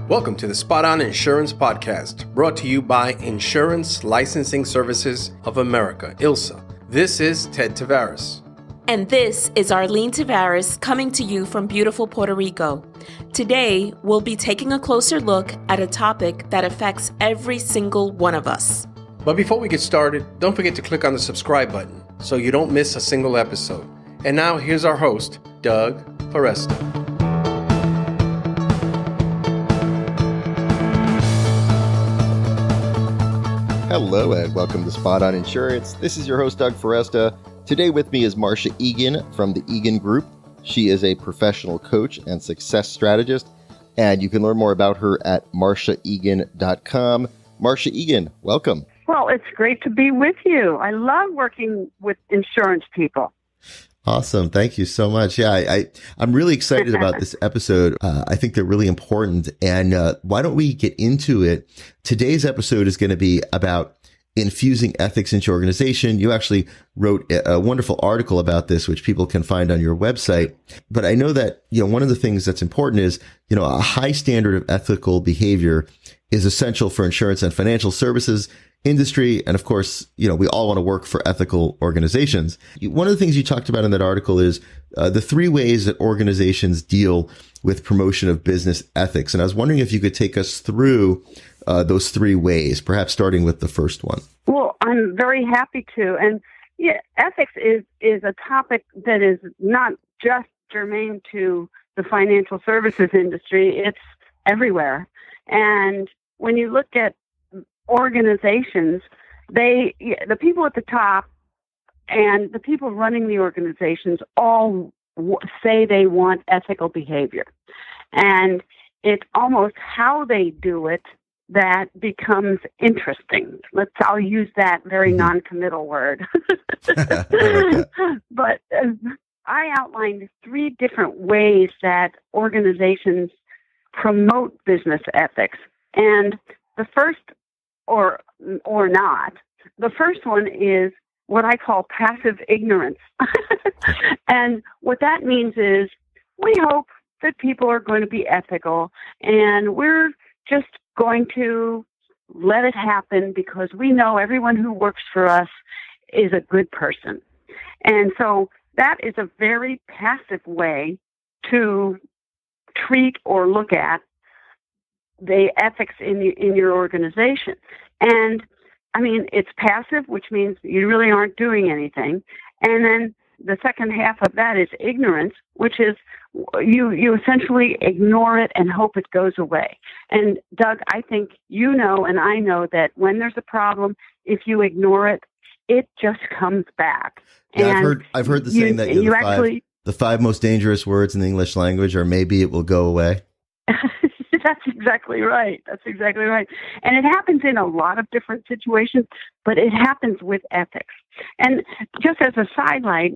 Welcome to the Spot On Insurance Podcast, brought to you by Insurance Licensing Services of America, ILSA. This is Ted Tavares. And this is Arlene Tavares coming to you from beautiful Puerto Rico. Today, we'll be taking a closer look at a topic that affects every single one of us. But before we get started, don't forget to click on the subscribe button so you don't miss a single episode. And now here's our host, Doug Foresta. Hello and welcome to Spot On Insurance. This is your host, Doug Foresta. Today with me is Marsha Egan from the Egan Group. She is a professional coach and success strategist, and you can learn more about her at marshaegan.com. Marsha Egan, welcome. Well, it's great to be with you. I love working with insurance people. Awesome. Thank you so much. Yeah, I'm really excited about this episode. I think they're really important. And why don't we get into it? Today's episode is going to be about infusing ethics into your organization. You actually wrote a wonderful article about this, which people can find on your website. But I know that, one of the things that's important is, a high standard of ethical behavior is essential for insurance and financial services industry. And of course, we all want to work for ethical organizations. One of the things you talked about in that article is the three ways that organizations deal with promotion of business ethics. And I was wondering if you could take us through those three ways, perhaps starting with the first one. Well, I'm very happy to. And yeah, ethics is a topic that is not just germane to the financial services industry. It's everywhere. And when you look at organizations, the people at the top and the people running the organizations all say they want ethical behavior. And it's almost how they do it that becomes interesting. I'll use that very non-committal word. But I outlined three different ways that organizations promote business ethics. And the first, or not, the first one is what I call passive ignorance. And what that means is we hope that people are going to be ethical, and we're just going to let it happen because we know everyone who works for us is a good person. And so that is a very passive way to treat or look at the ethics in your organization. And I mean, it's passive, which means you really aren't doing anything. And then the second half of that is ignorance, which is you essentially ignore it and hope it goes away. And Doug, I think and I know that when there's a problem, if you ignore it, it just comes back. Yeah, and I've heard the saying that the five most dangerous words in the English language are maybe it will go away. That's exactly right. And it happens in a lot of different situations, but it happens with ethics. And just as a sidelight,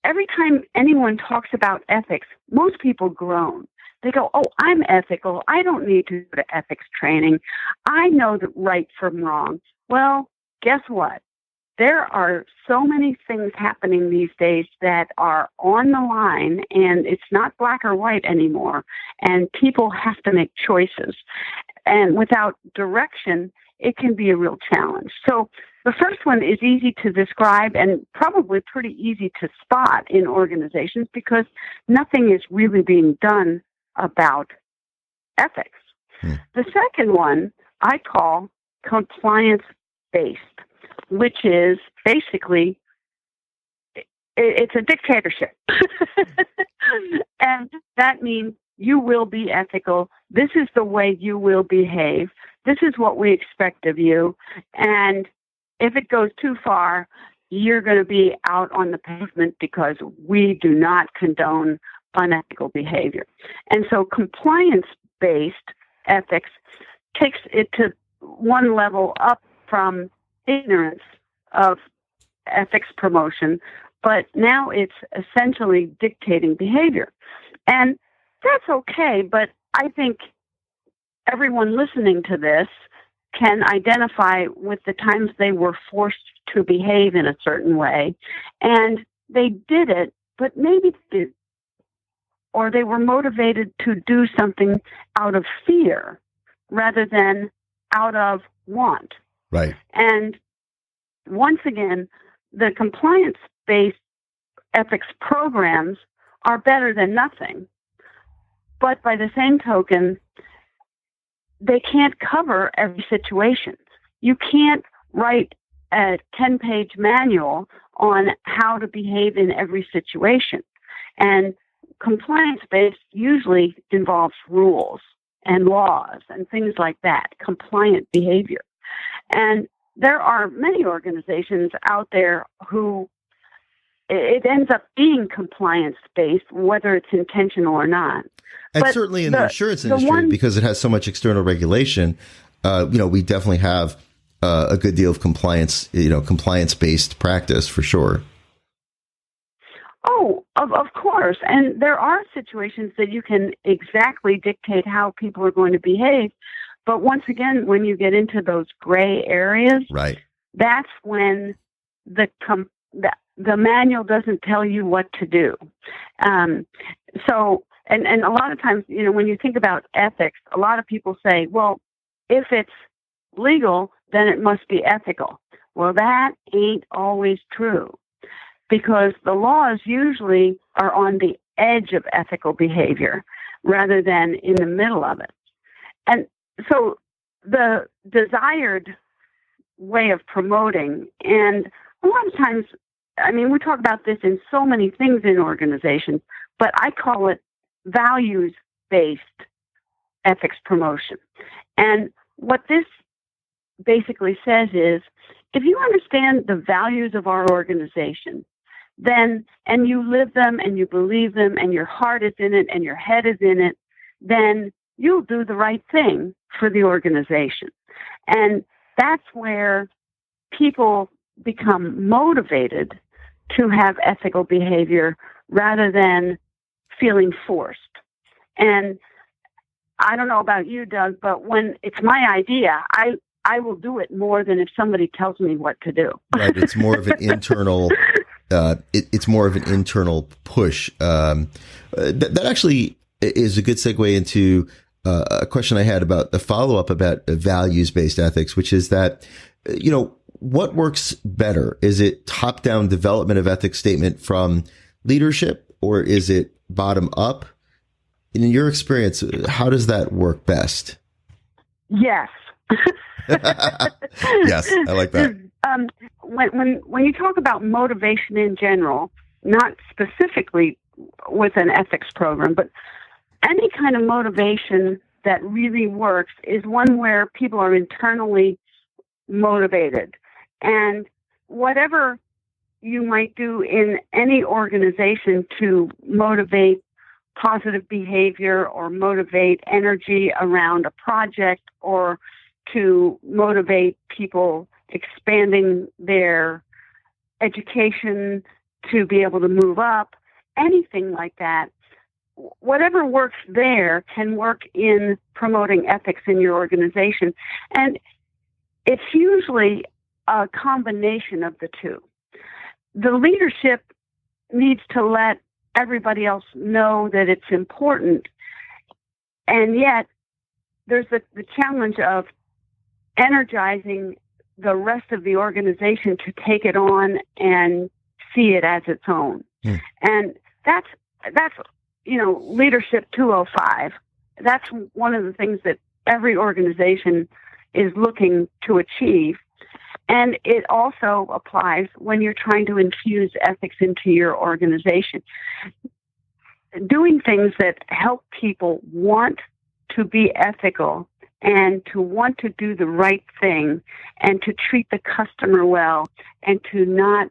every time anyone talks about ethics, most people groan. They go, oh, I'm ethical. I don't need to go to ethics training. I know the right from wrong. Well, guess what? There are so many things happening these days that are on the line, and it's not black or white anymore, and people have to make choices. And without direction, it can be a real challenge. So the first one is easy to describe and probably pretty easy to spot in organizations because nothing is really being done about ethics. The second one I call compliance-based, which is basically, it's a dictatorship. And that means you will be ethical. This is the way you will behave. This is what we expect of you. And if it goes too far, you're going to be out on the pavement because we do not condone unethical behavior. And so compliance-based ethics takes it to one level up from ignorance of ethics promotion, but now it's essentially dictating behavior. And that's okay, but I think everyone listening to this can identify with the times they were forced to behave in a certain way, and they did it, but maybe or they were motivated to do something out of fear rather than out of want. Right. And once again, the compliance-based ethics programs are better than nothing. But by the same token, they can't cover every situation. You can't write a 10-page manual on how to behave in every situation. And compliance-based usually involves rules and laws and things like that, compliant behavior. And there are many organizations out there who it ends up being compliance-based, whether it's intentional or not. And but certainly in the insurance industry, because it has so much external regulation, we definitely have a good deal of compliance-based practice for sure. Oh, of course. And there are situations that you can exactly dictate how people are going to behave. But once again, when you get into those gray areas, right, that's when the manual doesn't tell you what to do. So a lot of times, when you think about ethics, a lot of people say, well, if it's legal, then it must be ethical. Well, that ain't always true, because the laws usually are on the edge of ethical behavior rather than in the middle of it. And so the desired way of promoting, and a lot of times, we talk about this in so many things in organizations, but I call it values-based ethics promotion. And what this basically says is, if you understand the values of our organization, then, and you live them and you believe them and your heart is in it and your head is in it, then you'll do the right thing for the organization. And that's where people become motivated to have ethical behavior rather than feeling forced. And I don't know about you, Doug, but when it's my idea, I will do it more than if somebody tells me what to do. Right. It's more of an internal. It's more of an internal push. That actually is a good segue into a question I had about the follow-up about values-based ethics, which is that, what works better? Is it top-down development of ethics statement from leadership, or is it bottom-up? In your experience, how does that work best? Yes. Yes, I like that. When you talk about motivation in general, not specifically with an ethics program, but any kind of motivation that really works is one where people are internally motivated. And whatever you might do in any organization to motivate positive behavior or motivate energy around a project or to motivate people expanding their education to be able to move up, anything like that, whatever works there can work in promoting ethics in your organization. And it's usually a combination of the two. The leadership needs to let everybody else know that it's important. And yet there's the challenge of energizing the rest of the organization to take it on and see it as its own. And that's leadership 205. That's one of the things that every organization is looking to achieve. And it also applies when you're trying to infuse ethics into your organization. Doing things that help people want to be ethical and to want to do the right thing and to treat the customer well and to not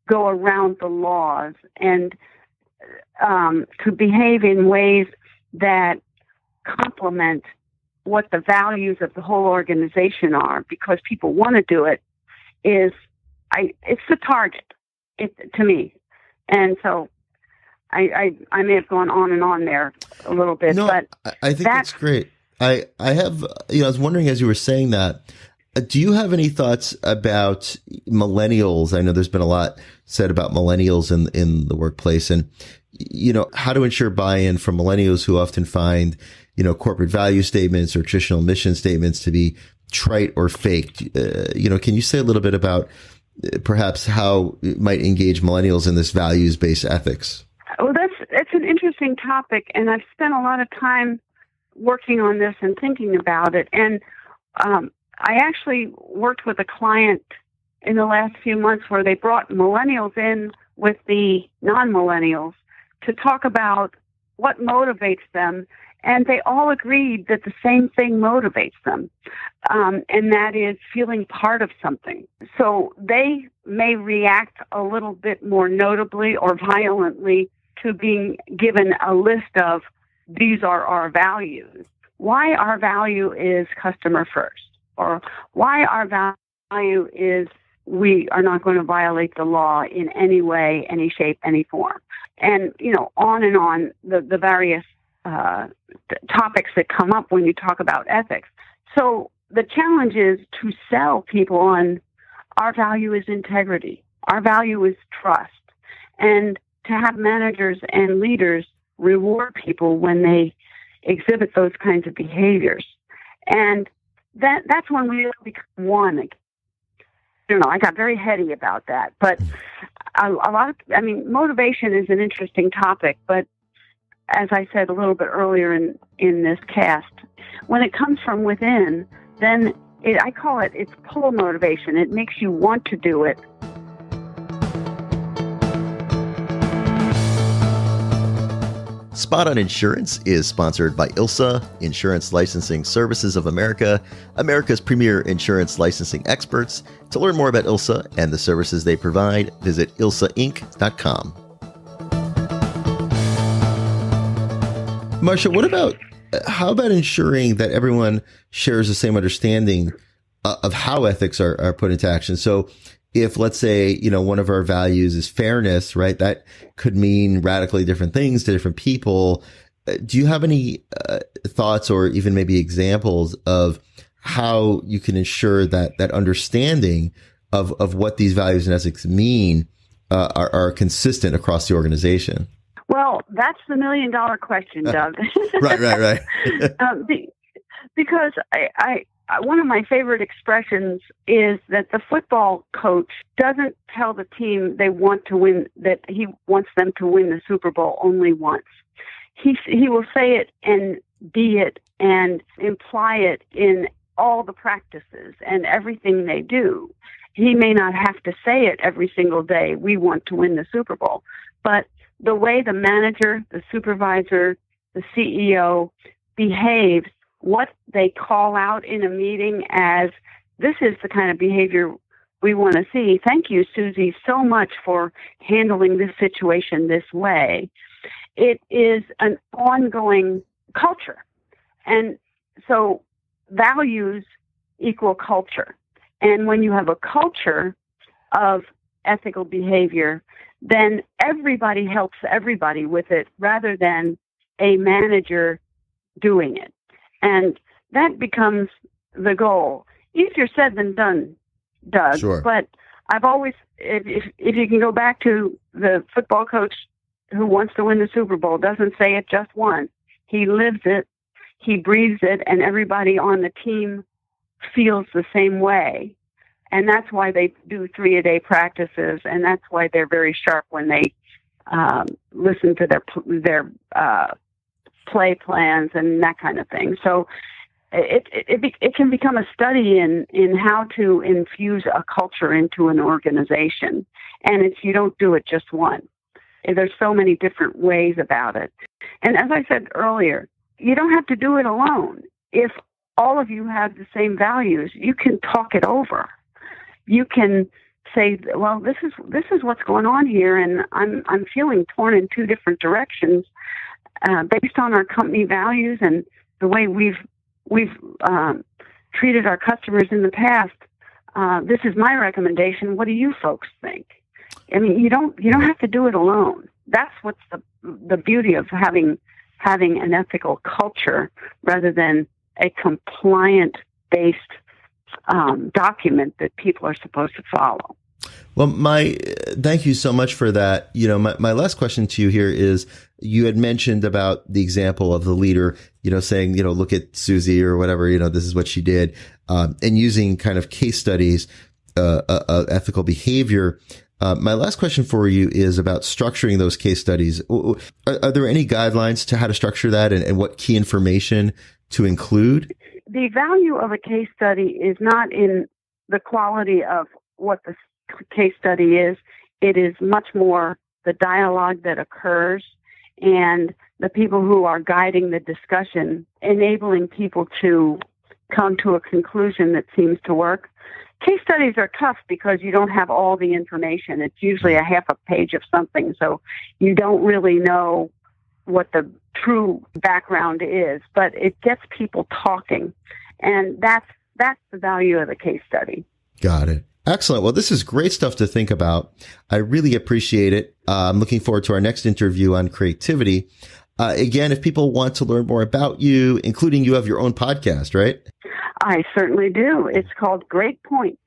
go around the laws and to behave in ways that complement what the values of the whole organization are, because people want to do it, it's the target to me. And so I may have gone on and on there a little bit, but I think that's great. I have, I was wondering as you were saying that, do you have any thoughts about millennials? I know there's been a lot said about millennials in the workplace, and how to ensure buy-in from millennials who often find, corporate value statements or traditional mission statements to be trite or faked. Can you say a little bit about perhaps how it might engage millennials in this values-based ethics? Well, it's an interesting topic, and I've spent a lot of time working on this and thinking about it. And I actually worked with a client in the last few months where they brought millennials in with the non-millennials to talk about what motivates them. And they all agreed that the same thing motivates them, and that is feeling part of something. So they may react a little bit more notably or violently to being given a list of, these are our values. Why our value is customer first, or why our value is we are not going to violate the law in any way, any shape, any form. And, on and on, the various topics that come up when you talk about ethics. So the challenge is to sell people on our value is integrity, our value is trust, and to have managers and leaders reward people when they exhibit those kinds of behaviors. And that's when we become one. I got very heady about that, but motivation is an interesting topic, but as I said a little bit earlier in this cast, when it comes from within, then I call it's pull motivation. It makes you want to do it. Spot on Insurance is sponsored by ILSA, Insurance Licensing Services of America, America's premier insurance licensing experts. To learn more about ILSA and the services they provide, visit ilsainc.com. Marsha, how about ensuring that everyone shares the same understanding of how ethics are put into action? So if, let's say, one of our values is fairness, right? That could mean radically different things to different people. Do you have any thoughts or even maybe examples of how you can ensure that understanding of what these values and ethics mean are consistent across the organization? Well, that's the $1 million question, Doug. Right. Because I one of my favorite expressions is that the football coach doesn't tell the team they want to win, that he wants them to win the Super Bowl only once. He will say it and be it and imply it in all the practices and everything they do. He may not have to say it every single day, we want to win the Super Bowl, but the way the manager, the supervisor, the CEO behaves, what they call out in a meeting as, this is the kind of behavior we want to see. Thank you, Susie, so much for handling this situation this way. It is an ongoing culture. And so values equal culture. And when you have a culture of ethical behavior, then everybody helps everybody with it rather than a manager doing it. And that becomes the goal. Easier said than done, Doug. Sure. But I've always, if you can go back to the football coach who wants to win the Super Bowl, doesn't say it just once. He lives it, he breathes it, and everybody on the team feels the same way. And that's why they do 3-a-day practices, and that's why they're very sharp when they listen to their play plans and that kind of thing. So it can become a study in how to infuse a culture into an organization. And you don't do it just once. There's so many different ways about it. And as I said earlier, you don't have to do it alone. If all of you have the same values, you can talk it over. You can say, well, this is what's going on here, and I'm feeling torn in two different directions based on our company values and the way we've treated our customers in the past. This is my recommendation. What do you folks think? I mean, you don't have to do it alone. That's what's the beauty of having an ethical culture rather than a compliant-based document that people are supposed to follow. Well, thank you so much for that. My last question to you here is, you had mentioned about the example of the leader, saying, look at Susie or whatever, this is what she did, and using kind of case studies, ethical behavior. My last question for you is about structuring those case studies. Are there any guidelines to how to structure that and what key information to include? The value of a case study is not in the quality of what the case study is. It is much more the dialogue that occurs and the people who are guiding the discussion, enabling people to come to a conclusion that seems to work. Case studies are tough because you don't have all the information. It's usually a half a page of something, so you don't really know what the true background is, but it gets people talking, and that's the value of the case study. Got it. Excellent. Well, this is great stuff to think about. I really appreciate it. I'm looking forward to our next interview on creativity. Again, if people want to learn more about you, including you have your own podcast, right? I certainly do. It's called Great Point.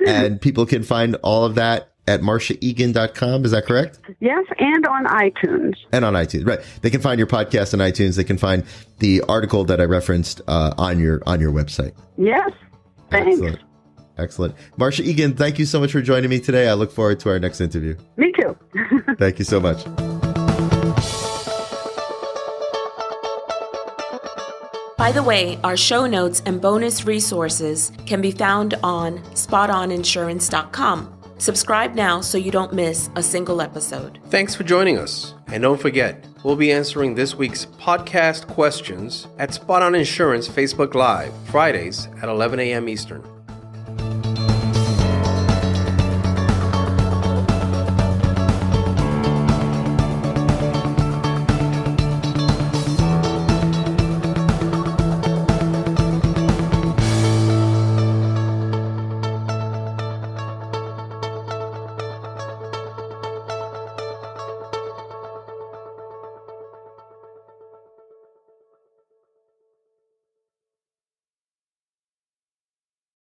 And people can find all of that at marshaegan.com. Is that correct? Yes, and on iTunes. And on iTunes, right. They can find your podcast on iTunes. They can find the article that I referenced on your website. Yes, thanks. Excellent. Marsha Egan, thank you so much for joining me today. I look forward to our next interview. Me too. Thank you so much. By the way, our show notes and bonus resources can be found on spotoninsurance.com. Subscribe now so you don't miss a single episode. Thanks for joining us. And don't forget, we'll be answering this week's podcast questions at Spot On Insurance Facebook Live, Fridays at 11 a.m. Eastern.